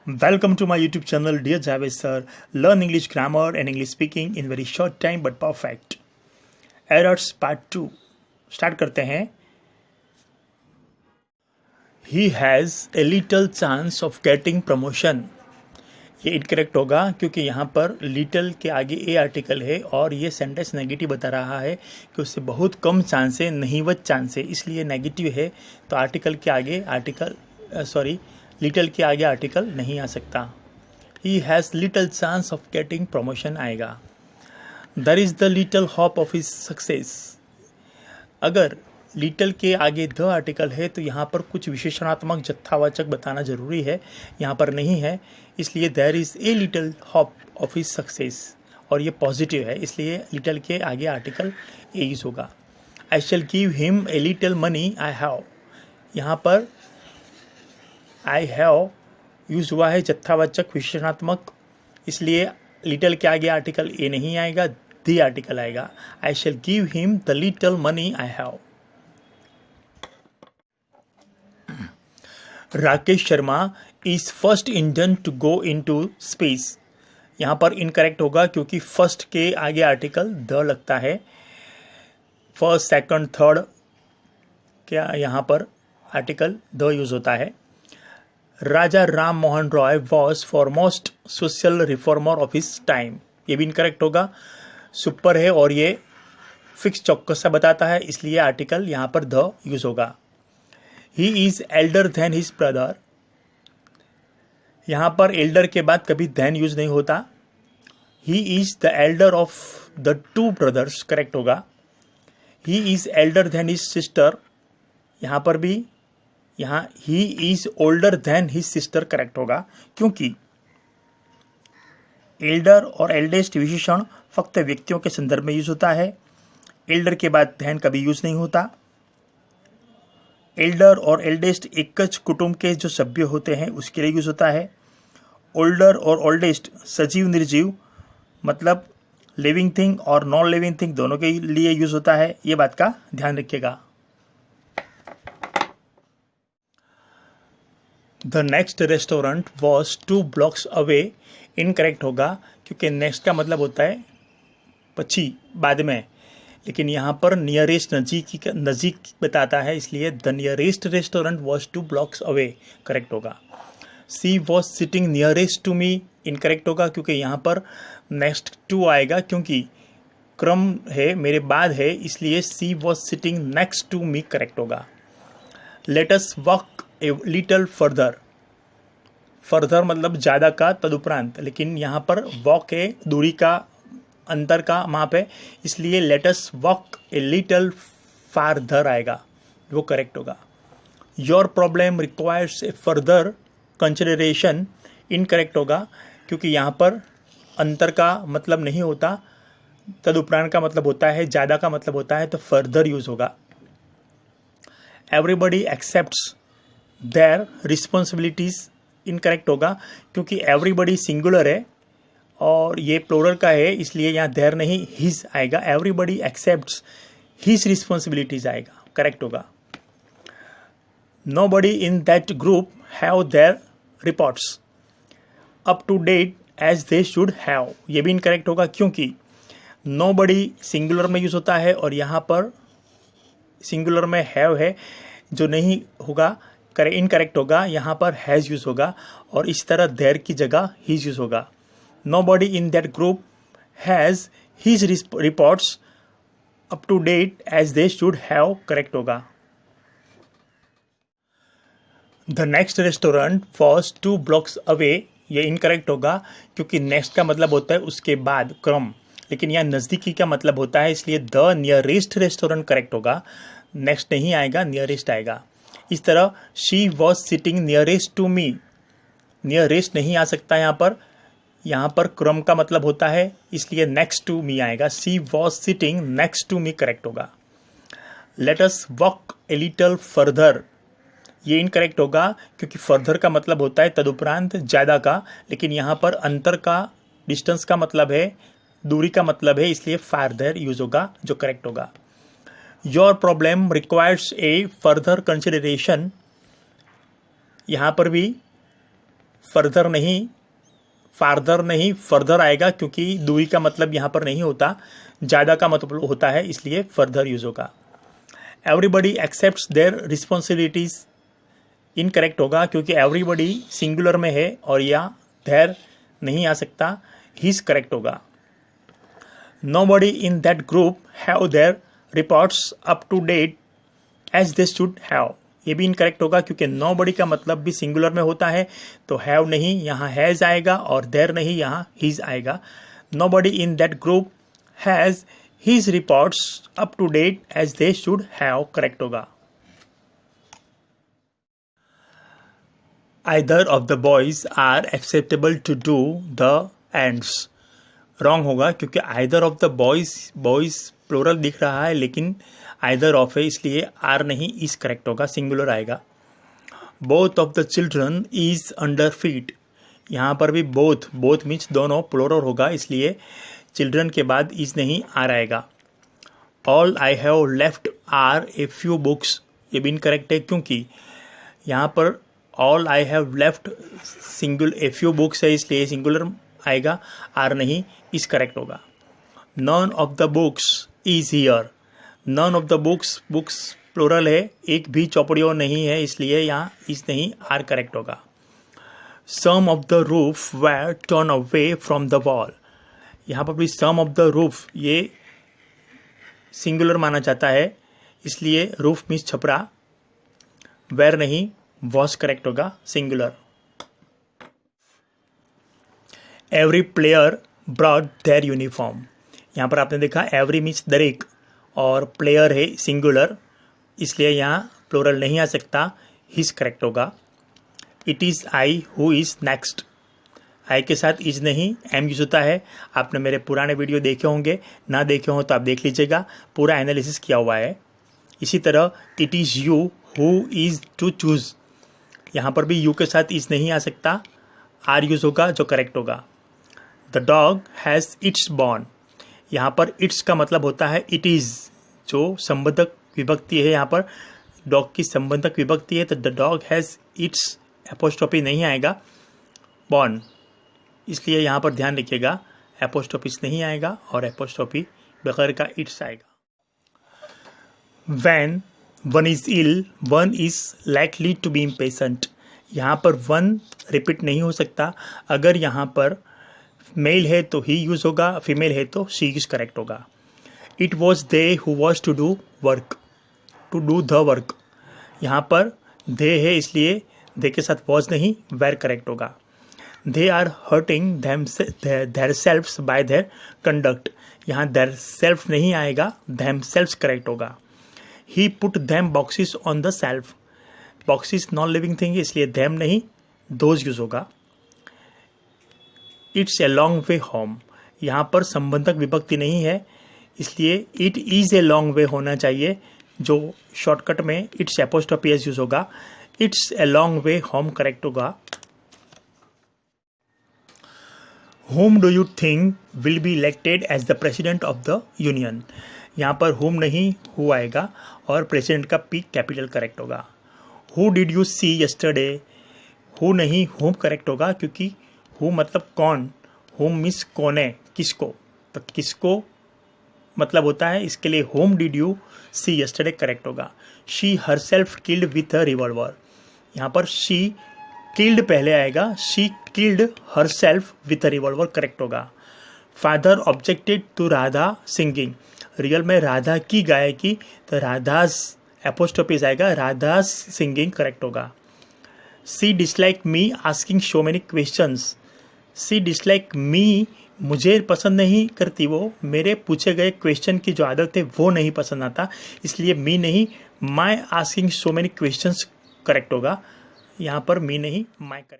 Welcome to my YouTube channel, dear Javed sir. Learn English grammar and English speaking in very short time but perfect. Errors part 2. Start करते हैं. He has a little chance of getting promotion. ये incorrect होगा क्योंकि यहाँ पर little के आगे ए article है और ये सेंटेंस नेगेटिव बता रहा है कि उससे बहुत कम चांस है, नहीवत चांस है, इसलिए नेगेटिव है. तो आर्टिकल के आगे लिटल के आगे आर्टिकल नहीं आ सकता. He has little chance of getting promotion आएगा. There is the little hope of his success. अगर लिटल के आगे द आर्टिकल है तो यहाँ पर कुछ विशेषणात्मक जत्थावाचक बताना जरूरी है, यहाँ पर नहीं है, इसलिए there is a little hope of his success और ये पॉजिटिव है, इसलिए लिटल के आगे आर्टिकल ए यूज़ होगा. I shall give him a little money I have. यहाँ पर आई हैव यूज़ हुआ है जत्थावाचक विशेषणात्मक, इसलिए लिटल के आगे आर्टिकल ए नहीं आएगा, द आर्टिकल आएगा. I shall give him the little money I have. Rakesh Sharma is first Indian to go into space. यहाँ पर इनकरेक्ट होगा क्योंकि फर्स्ट के आगे आर्टिकल द लगता है. फर्स्ट, सेकंड, थर्ड क्या यहाँ पर आर्टिकल द यूज होता है. Raja Ram Mohan Roy was foremost social reformer of his time. ये भी इनकरेक्ट होगा. सुपर है और ये फिक्स चौकस सा बताता है, इसलिए आर्टिकल यहाँ पर द यूज होगा. He is elder than his brother. यहाँ पर एल्डर के बाद कभी देन यूज नहीं होता. He is the elder of the two brothers correct होगा. He is elder than his sister. यहाँ पर भी यहाँ he is older than his sister correct होगा, क्योंकि एल्डर और एल्डेस्ट विशेषण फक्त व्यक्तियों के संदर्भ में यूज होता है. एल्डर के बाद देन कभी यूज नहीं होता. एल्डर और एल्डेस्ट एक कुटुंब के जो सभ्य होते हैं उसके लिए यूज होता है. ओल्डर और ओल्डेस्ट सजीव निर्जीव मतलब लिविंग थिंग और नॉन लिविंग थिंग दोनों के लिए यूज होता है, ये बात का ध्यान रखिएगा. The next restaurant was 2 blocks away. Incorrect होगा क्योंकि नेक्स्ट का मतलब होता है पछी, बाद में, लेकिन यहाँ पर नियरेस्ट नज़ीक बताता है, इसलिए the nearest restaurant was 2 blocks away correct होगा. She was sitting nearest to me incorrect होगा क्योंकि यहाँ पर नेक्स्ट टू आएगा, क्योंकि क्रम है, मेरे बाद है, इसलिए she was sitting next to me correct होगा. Let us walk a little further. Further मतलब ज़्यादा का तदुपरांत, लेकिन यहाँ पर वॉक है, दूरी का, अंतर का माप है, इसलिए late us walk a little फारदर आएगा, वो करेक्ट होगा. Your problem requires a further consideration incorrect होगा क्योंकि यहाँ पर अंतर का मतलब नहीं होता, तदुपरांत का मतलब होता है, ज़्यादा का मतलब होता है, तो फर्दर यूज होगा. Everybody accepts there responsibilities incorrect होगा क्योंकि एवरीबडी सिंगुलर है और ये प्लूरल का है, इसलिए यहाँ देयर नहीं हिज आएगा. एवरीबडी एक्सेप्ट्स हिज रिस्पॉन्सिबिलिटीज आएगा, करेक्ट होगा. Nobody in that group have their reports up to date as they should have. ये भी इनकरेक्ट होगा क्योंकि नोबडी सिंगुलर में यूज होता है और यहाँ पर सिंगुलर में हैव है, जो नहीं होगा, इनकरेक्ट होगा, यहाँ पर हैज़ यूज होगा और इस तरह देयर की जगह हिज यूज होगा. Nobody in that group has his reports up to date as they should have correct होगा. The next restaurant was 2 blocks away. ये इनकरेक्ट होगा क्योंकि नेक्स्ट का मतलब होता है उसके बाद, क्रम, लेकिन यहाँ नज़दीकी का मतलब होता है, इसलिए द नियरेस्ट रेस्टोरेंट करेक्ट होगा. नेक्स्ट नहीं आएगा, नियरेस्ट आएगा. इस तरह she was sitting nearest to me, nearest नहीं आ सकता यहाँ पर क्रम का मतलब होता है, इसलिए नेक्स्ट टू मी आएगा. She was sitting next to me correct होगा. Let us walk a little further. ये इनकरेक्ट होगा क्योंकि फर्दर का मतलब होता है तदुपरांत, ज़्यादा का, लेकिन यहाँ पर अंतर का, डिस्टेंस का मतलब है, दूरी का मतलब है, इसलिए फारदर यूज होगा, जो करेक्ट होगा. Your problem requires a further consideration. यहाँ पर भी फर्दर नहीं, फार्दर नहीं, फर्दर आएगा क्योंकि दूरी का मतलब यहाँ पर नहीं होता, ज़्यादा का मतलब होता है, इसलिए फर्दर यूज होगा। Everybody accepts there responsibilities incorrect होगा क्योंकि एवरीबडी सिंगुलर में है और या देयर नहीं आ सकता, हिज करेक्ट होगा। Nobody in that group have their reports up to date as they should have, ये भी इनकरेक्ट होगा क्योंकि नोबडी का मतलब भी सिंगुलर में होता है, तो हैव नहीं यहाँ हैज आएगा और देयर नहीं यहाँ हिज आएगा। Nobody in that group has his reports up to date as they should have correct होगा। Either of the boys are acceptable to do the ends, wrong होगा क्योंकि either of the boys plural दिख रहा है लेकिन either of है, इसलिए are नहीं, इज करेक्ट होगा, सिंगुलर आएगा। Both of the children is under feet, यहाँ पर भी बोथ मीन्स दोनों, प्लूरल होगा, इसलिए चिल्ड्रन के बाद इज नहीं, आर आएगा। All I have left are a few books, ये भी इनकरेक्ट है क्योंकि यहाँ पर all I have left singular, a few books है इसलिए सिंगुलर आएगा, आर नहीं, इज करेक्ट होगा। None of the books is here, none of the books plural है, एक भी चौपड़ियों नहीं है इसलिए यहाँ इस नहीं, आर करेक्ट होगा। Some of the roof were turn away from the wall, यहाँ पर भी सम ऑफ द रूफ ये सिंगुलर माना जाता है इसलिए रूफ मीन्स छपरा, वेर नहीं, वॉज करेक्ट होगा, singular. Every player brought their uniform, यहाँ पर आपने देखा एवरी मीन्स दरेक और प्लेयर है सिंगुलर, इसलिए यहाँ प्लूरल नहीं आ सकता, हिज करेक्ट होगा। It is I who is next, I के साथ इज नहीं, एम यूज होता है। आपने मेरे पुराने वीडियो देखे होंगे, ना देखे हो तो आप देख लीजिएगा, पूरा एनालिसिस किया हुआ है। इसी तरह it is you who is to choose, यहाँ पर भी यू के साथ इज नहीं आ सकता, आर यूज होगा जो करेक्ट होगा। The dog has its born, यहाँ पर इट्स का मतलब होता है इट इज़, जो संबंधक विभक्ति है, यहाँ पर डॉग की संबंधक विभक्ति है, तो the dog has its, apostrophe नहीं आएगा, बॉर्न, इसलिए यहाँ पर ध्यान रखिएगा एपोस्ट्रोफिस नहीं आएगा और एपोस्ट्रोफी बगैर का इट्स आएगा। When one is ill, one is likely to be impatient, यहाँ पर वन रिपीट नहीं हो सकता, अगर यहाँ पर मेल है तो ही यूज होगा, फीमेल है तो शी यूज करेक्ट होगा। It was they who was to do work, to do the work, यहाँ पर दे है इसलिए दे के साथ वॉज नहीं, वेर करेक्ट होगा। They are hurting their selfs by their conduct, यहाँ देयर सेल्फ नहीं आएगा, देम सेल्फ्स करेक्ट होगा। He put them boxes on the shelf, boxes non living thing इसलिए देम नहीं, दोज यूज होगा। It's a long way home, यहाँ पर संबंधक विभक्ति नहीं है इसलिए it is a long way होना चाहिए, जो शॉर्टकट में इट्स एपोस्ट्रोफी एस यूज होगा। It's a long way home correct होगा। Whom do you think will be elected as the president of the union, यहाँ पर whom नहीं who आएगा और president का P कैपिटल करेक्ट होगा। Who did you see yesterday, who नहीं whom correct होगा क्योंकि who मतलब कौन, whom मीन्स कौन है, किसको, तो किसको मतलब होता है, इसके लिए whom did you see yesterday correct होगा। She herself killed with a revolver, यहाँ पर she किल्ड पहले आएगा, she killed her self with a revolver correct होगा। Father objected to Radha singing, real में राधा की गायकी, तो राधास एपोस्ट्रोफिस आएगा, राधास सिंगिंग करेक्ट होगा। She dislike me asking so many questions, she dislike me मुझे पसंद नहीं करती, वो मेरे पूछे गए क्वेश्चन की जो आदत है वो नहीं पसंद आता, इसलिए मी नहीं, my asking so many questions correct होगा, यहाँ पर मी नहीं माई करेक्ट।